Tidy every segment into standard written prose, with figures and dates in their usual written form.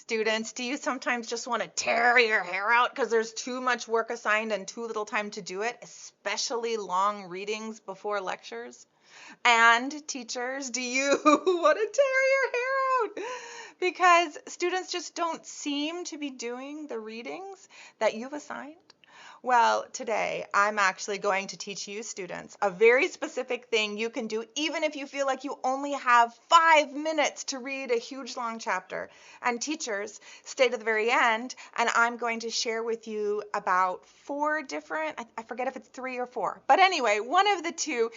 Students, do you sometimes just want to tear your hair out because there's too much work assigned and too little time to do it, especially long readings before lectures? And teachers, do you want to tear your hair out because students just don't seem to be doing the readings that you've assigned? Well, today I'm actually going to teach you students a very specific thing you can do even if you feel like you only have 5 minutes to read a huge long chapter. And teachers, stay to the very end, and I'm going to share with you about 4 different, I forget if it's 3 or 4, but anyway, one of the 2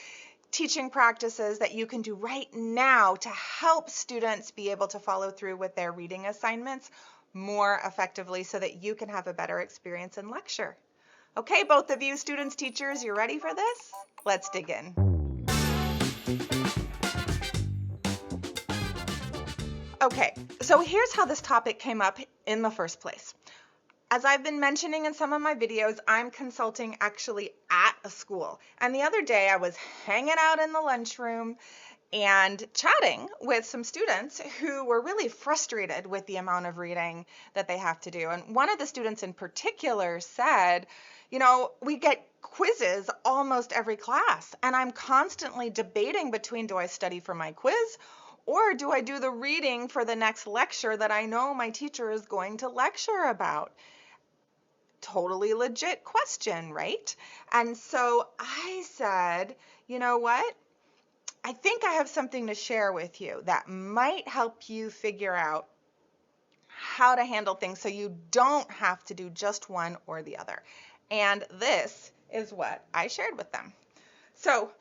teaching practices that you can do right now to help students be able to follow through with their reading assignments more effectively so that you can have a better experience in lecture. Okay, both of you students, teachers, you ready for this? Let's dig in. Okay, so here's how this topic came up in the first place. As I've been mentioning in some of my videos, I'm consulting actually at a school. And the other day I was hanging out in the lunchroom and chatting with some students who were really frustrated with the amount of reading that they have to do. And one of the students in particular said, we get quizzes almost every class, and I'm constantly debating between, do I study for my quiz or do I do the reading for the next lecture that I know my teacher is going to lecture about? Totally legit question, right? And so I said, you know what? I think I have something to share with you that might help you figure out how to handle things so you don't have to do just one or the other. And this is what I shared with them. So,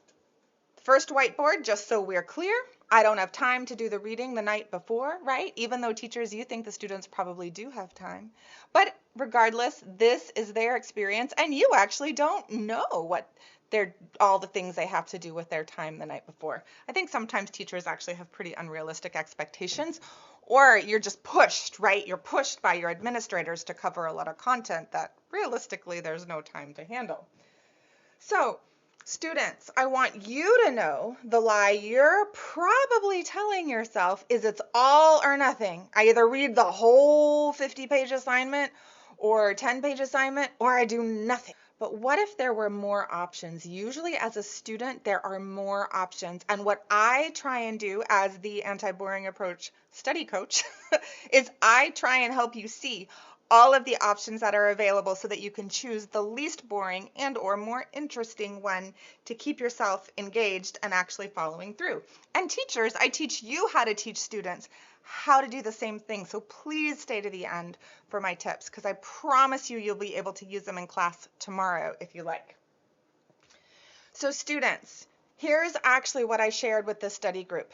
first whiteboard, just so we're clear, I don't have time to do the reading the night before, right? Even though teachers, you think the students probably do have time. But regardless, this is their experience, and you actually don't know what all the things they have to do with their time the night before. I think sometimes teachers actually have pretty unrealistic expectations, or you're just pushed, right? You're pushed by your administrators to cover a lot of content that realistically there's no time to handle. So, students, I want you to know the lie you're probably telling yourself is it's all or nothing. I either read the whole 50-page assignment or 10-page assignment, or I do nothing. But what if there were more options? Usually as a student, there are more options. And what I try and do as the anti-boring approach study coach is I try and help you see all of the options that are available so that you can choose the least boring and or more interesting one to keep yourself engaged and actually following through. And teachers, I teach you how to teach students how to do the same thing. So please stay to the end for my tips because I promise you'll be able to use them in class tomorrow if you like. So students, here's actually what I shared with the study group.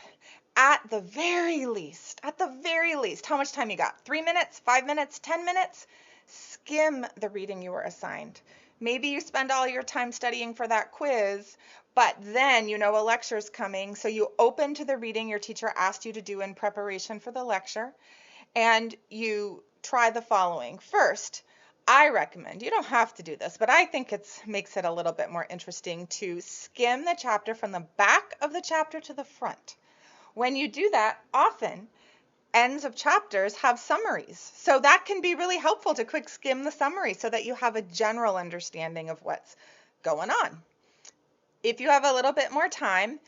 At the very least, how much time you got? 3 minutes, 5 minutes, 10 minutes? Skim the reading you were assigned. Maybe you spend all your time studying for that quiz, but then you know a lecture's coming, so you open to the reading your teacher asked you to do in preparation for the lecture, and you try the following. First, I recommend, you don't have to do this, but I think it makes it a little bit more interesting to skim the chapter from the back of the chapter to the front. When you do that, often ends of chapters have summaries. So that can be really helpful to quick skim the summary so that you have a general understanding of what's going on. If you have a little bit more time,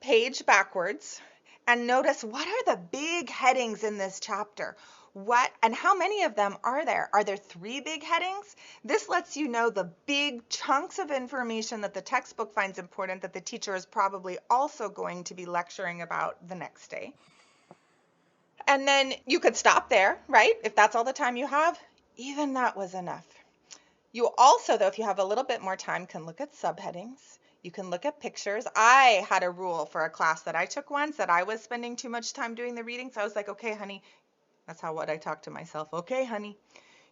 page backwards and notice what are the big headings in this chapter. What and how many of them are there? Are there 3 big headings? This lets you know the big chunks of information that the textbook finds important that the teacher is probably also going to be lecturing about the next day. And then you could stop there, right? If that's all the time you have, even that was enough. You also, though, if you have a little bit more time, can look at subheadings. You can look at pictures. I had a rule for a class that I took once that I was spending too much time doing the reading. So I was like, okay, honey, that's what I talk to myself. Okay, honey,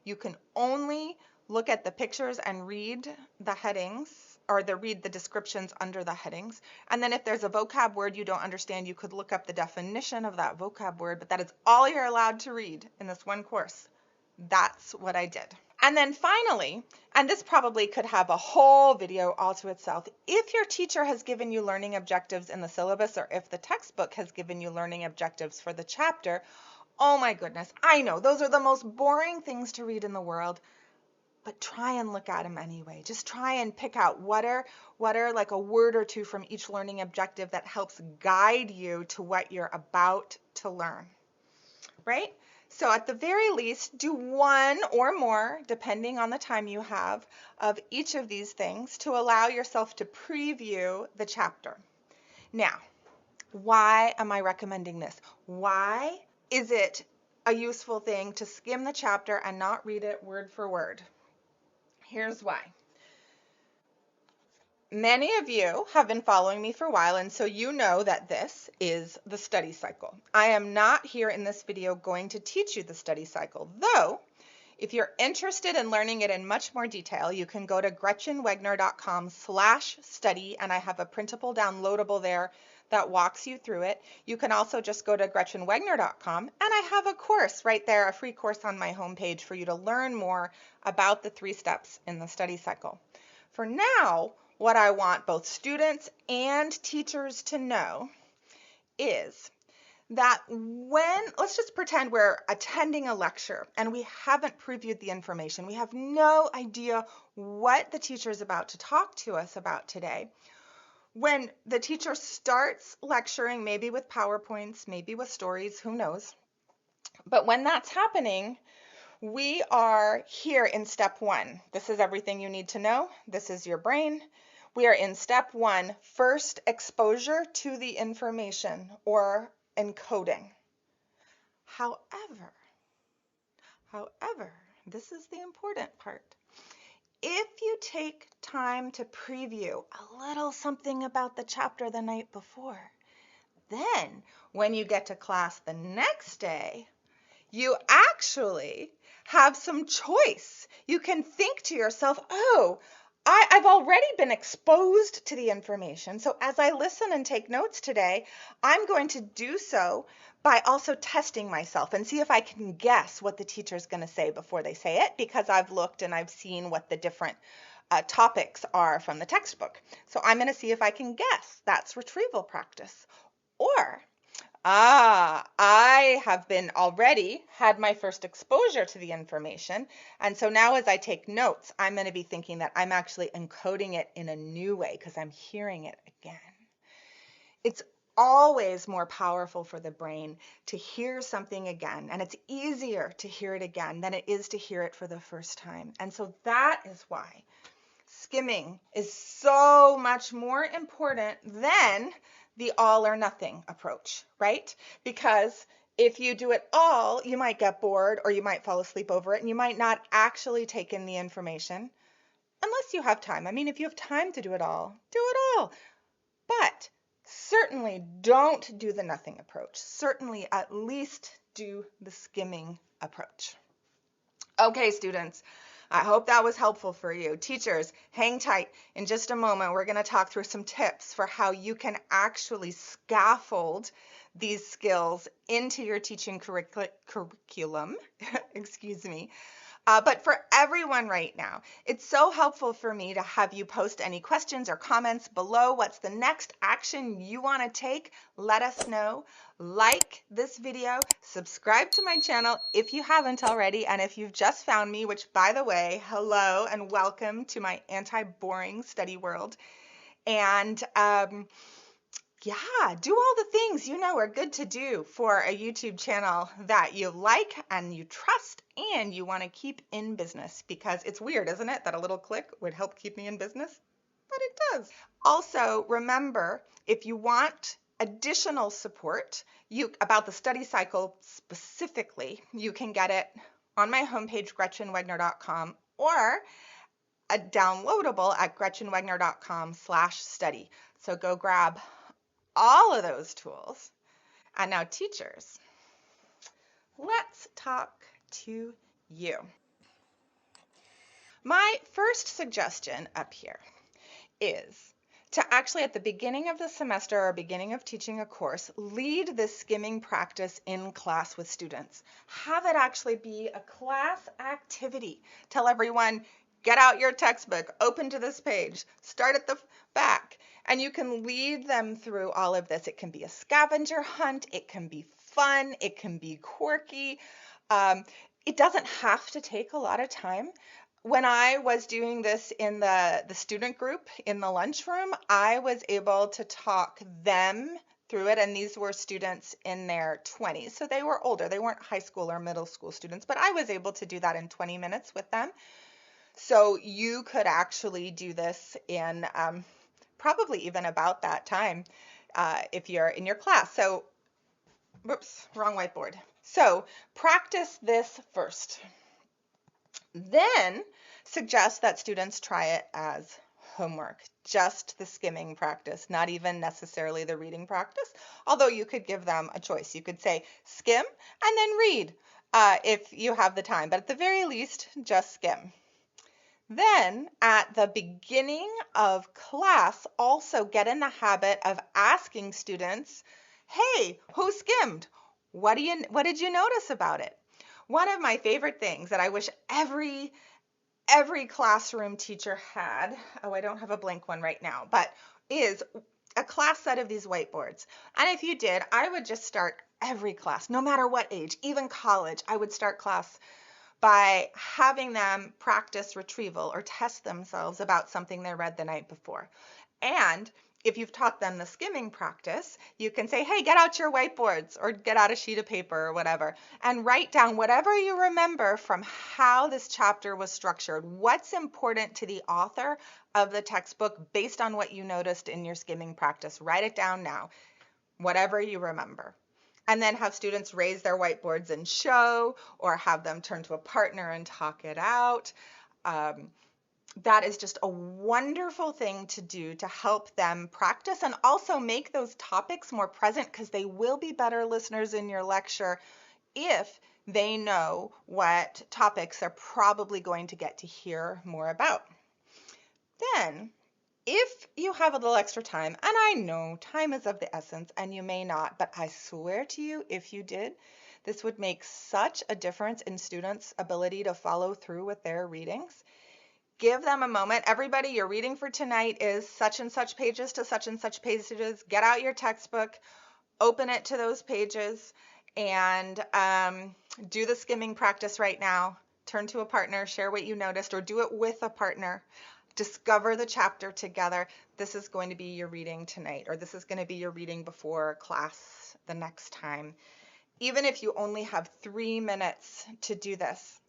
you can only look at the pictures and read the headings or read the descriptions under the headings. And then if there's a vocab word you don't understand, you could look up the definition of that vocab word, but that is all you're allowed to read in this one course. That's what I did. And then finally, and this probably could have a whole video all to itself, if your teacher has given you learning objectives in the syllabus or if the textbook has given you learning objectives for the chapter, Oh my goodness, I know those are the most boring things to read in the world, but try and look at them anyway. Just try and pick out what are like a word or two from each learning objective that helps guide you to what you're about to learn, right? So at the very least, do one or more, depending on the time you have, of each of these things to allow yourself to preview the chapter. Now, why am I recommending this? Why is it a useful thing to skim the chapter and not read it word for word? Here's why. Many of you have been following me for a while, and so you know that this is the study cycle. I am not here in this video going to teach you the study cycle, though if you're interested in learning it in much more detail, you can go to gretchenwegner.com/study, and I have a printable downloadable there that walks you through it. You can also just go to gretchenwegner.com, and I have a course right there, a free course on my homepage for you to learn more about the 3 steps in the study cycle. For now, what I want both students and teachers to know is that let's just pretend we're attending a lecture and we haven't previewed the information. We have no idea what the teacher is about to talk to us about today. When the teacher starts lecturing, maybe with PowerPoints, maybe with stories, who knows? But when that's happening, we are here in step 1. This is everything you need to know. This is your brain. We are in step 1, first exposure to the information or encoding. However, this is the important part. If you take time to preview a little something about the chapter the night before, then when you get to class the next day, you actually have some choice. You can think to yourself, oh, I've already been exposed to the information. So as I listen and take notes today, I'm going to do so by also testing myself and see if I can guess what the teacher's going to say before they say it, because I've looked and I've seen what the different topics are from the textbook. So I'm going to see if I can guess. That's retrieval practice. Or I have been already had my first exposure to the information. And so now as I take notes, I'm going to be thinking that I'm actually encoding it in a new way because I'm hearing it again. It's always more powerful for the brain to hear something again. And it's easier to hear it again than it is to hear it for the first time. And so that is why skimming is so much more important than the all or nothing approach, right? Because if you do it all, you might get bored or you might fall asleep over it and you might not actually take in the information unless you have time. I mean, if you have time to do it all, do it all. But certainly don't do the nothing approach. Certainly at least do the skimming approach. Okay, students. I hope that was helpful for you. Teachers, hang tight. In just a moment, we're going to talk through some tips for how you can actually scaffold these skills into your teaching curriculum. Excuse me. But for everyone right now, it's so helpful for me to have you post any questions or comments below. What's the next action you want to take? Let us know. Like this video, subscribe to my channel if you haven't already, and if you've just found me, which by the way, hello and welcome to my anti-boring study world. And yeah, do all the things you know are good to do for a YouTube channel that you like and you trust and you want to keep in business, because it's weird, isn't it, that a little click would help keep me in business? But it does. Also, remember, if you want additional support about the study cycle specifically, you can get it on my homepage, gretchenwegner.com, or a downloadable at gretchenwegner.com/study. So go grab all of those tools. And now teachers, let's talk to you. My first suggestion up here is to actually at the beginning of the semester or beginning of teaching a course, lead this skimming practice in class with students. Have it actually be a class activity. Tell everyone, get out your textbook, open to this page, start at the back, and you can lead them through all of this. It can be a scavenger hunt, it can be fun. It can be quirky. Um, it doesn't have to take a lot of time. When I was doing this in the student group in the lunchroom, I was able to talk them through it. And these were students in their 20s. So they were older. They weren't high school or middle school students, but I was able to do that in 20 minutes with them. So you could actually do this in probably even about that time if you're in your class. So, whoops, wrong whiteboard. So practice this first. Then suggest that students try it as homework, just the skimming practice, not even necessarily the reading practice, although you could give them a choice. You could say skim and then read if you have the time, but at the very least, just skim. Then at the beginning of class, also get in the habit of asking students, hey, who skimmed? What did you notice about it? One of my favorite things that I wish every classroom teacher had, oh, I don't have a blank one right now, but is a class set of these whiteboards. And if you did, I would just start every class, no matter what age, even college, I would start class by having them practice retrieval or test themselves about something they read the night before. And if you've taught them the skimming practice, you can say, hey, get out your whiteboards or get out a sheet of paper or whatever and write down whatever you remember from how this chapter was structured. What's important to the author of the textbook based on what you noticed in your skimming practice. Write it down now, whatever you remember. And then have students raise their whiteboards and show, or have them turn to a partner and talk it out. That is just a wonderful thing to do to help them practice and also make those topics more present, because they will be better listeners in your lecture if they know what topics they're probably going to get to hear more about. Then, if you have a little extra time, and I know time is of the essence and you may not, but I swear to you, if you did, this would make such a difference in students' ability to follow through with their readings. Give them a moment. Everybody, your reading for tonight is such and such pages to such and such pages. Get out your textbook, open it to those pages, and do the skimming practice right now. Turn to a partner, share what you noticed, or do it with a partner. Discover the chapter together. This is going to be your reading tonight, or this is going to be your reading before class the next time. Even if you only have 3 minutes to do this,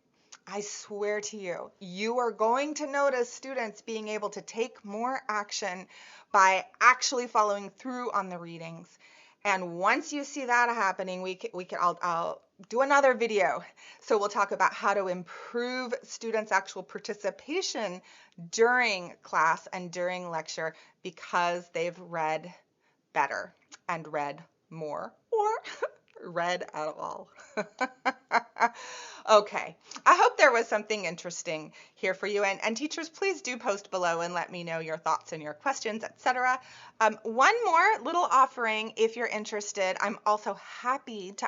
I swear to you, you are going to notice students being able to take more action by actually following through on the readings. And once you see that happening, I'll do another video. So we'll talk about how to improve students' actual participation during class and during lecture, because they've read better and read more, or read at all. Okay, I hope there was something interesting here for you. And teachers, please do post below and let me know your thoughts and your questions, etc. One more little offering, if you're interested. I'm also happy to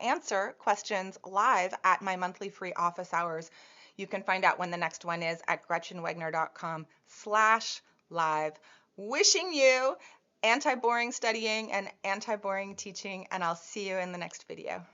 answer questions live at my monthly free office hours. You can find out when the next one is at gretchenwegner.com/live. Wishing you anti-boring studying and anti-boring teaching, and I'll see you in the next video.